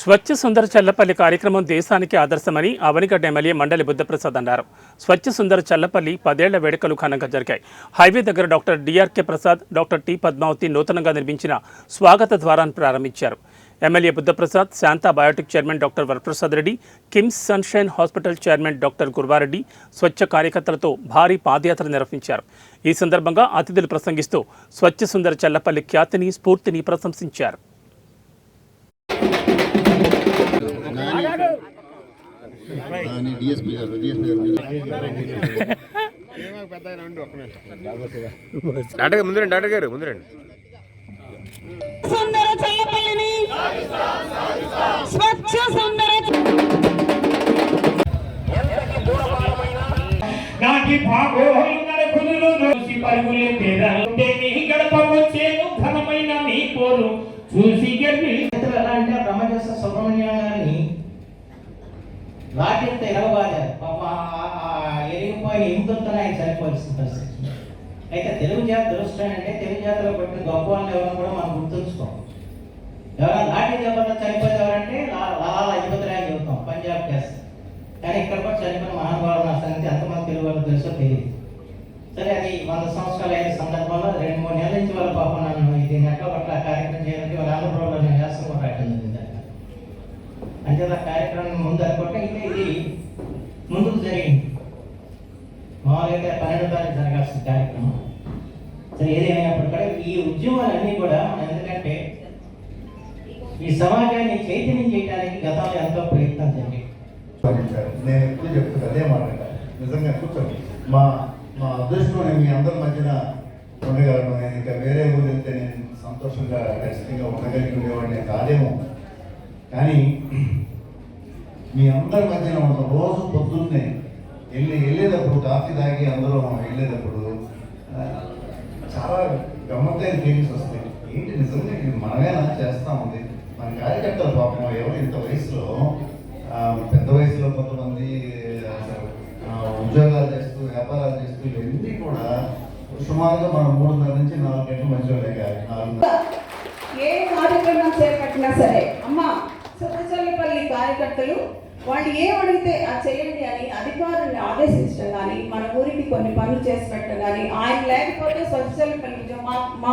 స్వచ్ఛ సుందర చల్లపల్లి కార్యక్రమం దేశానికి ఆదర్శమని అవనిగడ్డ ఎమ్మెల్యే మండలి బుద్ధప్రసాద్ అన్నారు. స్వచ్ఛ సుందర చల్లపల్లి 10 ఏళ్ల వేడుకలు ఘనంగా జరిగాయి. హైవే దగ్గర డాక్టర్ డిఆర్కే ప్రసాద్, డాక్టర్ టి పద్మావతి నూతనంగా నిర్మించిన స్వాగత ద్వారాన్ని ప్రారంభించారు. MLA Buddhaprasad, Shantha biotic chairman doctor Varaprasad Reddy, KIMS Sunshine Hospital chairman doctor Gurvareddy స్వచ్ఛ కార్యకర్తలతో భారీ పాదయాత్ర నిర్వహించారు. ఈ సందర్భంగా అతిథులు ప్రసంగిస్తూ స్వచ్ఛ సుందర చల్లపల్లి ఖ్యాతిని, స్ఫూర్తిని ప్రశంసించారు. సుందర చల్లపల్లిని స్వచ్ఛ సుందర నాటి భాగోహలు నరకులు చూసి పరుగులే పేదలుంటే నీ గడప వచ్చేను ఘనమైన నీ పోరు చూసి గర్వి అంటే బ్రహ్మజస్త సుబ్రహ్మణ్య గారిని రాకెట్ ఎరగబాదారు. పాప ఎరిగిపోయిన ఎముకలతో ఆయన చనిపోవాల్సిన పరిస్థితి. అయితే తెలుగు జాతి దురదృష్టం తెలుగు జాతిలో పట్టిన గొప్ప వాళ్ళని ఎవరైనా కూడా మనం గుర్తుంచుకోం. ఎవరైనా లాఠీ దెబ్బతో చనిపోతే ఎవరంటే లాలా అధిపతిరాయని చెబుతాం, పంజాబ్ కేసు. కానీ ఇక్కడ కూడా చనిపోయిన మహానుభావులు నా సంగతి ఎంతమంది తెలుగు వాళ్ళు తెలుసో తెలియదు. సరే, అది 100 సంవత్సరాలు అయిన సందర్భంలో 2-3 నెలల నుంచి వాళ్ళ పాపం నన్ను దీన్ని ఎట్లా పట్ల కార్యక్రమం చేయాలంటే వాళ్ళ ఆంధ్రప్రదేశ్లో నేను చేస్తాం కూడా రాయటం జరిగింది. అంటే ఆ కార్యక్రమం ముందు అనుకుంటే ఇది ముందుకు జరిగింది. మామూలుగా 12వ తారీఖు జరగాల్సిన కార్యక్రమం. సరే, ఏదేమైనప్పుడు కూడా ఈ ఉద్యమాలన్నీ కూడా ఎందుకంటే ఈ సమాజాన్ని చైతన్యం చేయడానికి గతంలో ఎంతో ప్రయత్నం జరిగింది. నేను ఎప్పుడు చెప్తున్నా అదే మాట. నిజంగా కూర్చోండి. మా అదృష్టం నేను మీ అందరి మధ్యన ఉండగలను. నేను ఇంకా వేరే ఊరు వెళ్తే నేను సంతోషంగా ఖచ్చితంగా ఉండగలిగి ఉండేవాడిని కాదేమో. కానీ మీ అందరి మధ్యన ఉన్న రోజు పొద్దున్నే వెళ్ళేటప్పుడు కాఫీ తాగి అందరూ వెళ్ళేటప్పుడు చాలా గమ్మత్తైన ఫీలింగ్స్ వస్తాయి. ఏంటి నిజంగా ఇది మనమేనా చేస్తూ ఉంది. మన కార్యకర్తల పాపం ఎవరు ఇంత వయసులో, పెద్ద వయసులో కొంతమంది ఉద్యోగాలు చేస్తూ వ్యాపారాలు చేస్తూ ఇవన్నీ కూడా సుమారుగా మనం 3:30 నుంచి 4 గంటల మధ్యలో ఏ కార్యక్రమం చేపట్టినా సరే అమ్మ సత్తచల్లపల్లి కార్యకర్తలు వాళ్ళు ఏం అడిగితే అది చేయండి అని అధికారుల్ని ఆదేశించడం కానీ, మన ఊరికి కొన్ని పనులు చేసి పెట్టడం కానీ, ఆయన లేకపోతే సత్తచల్లపల్లి మా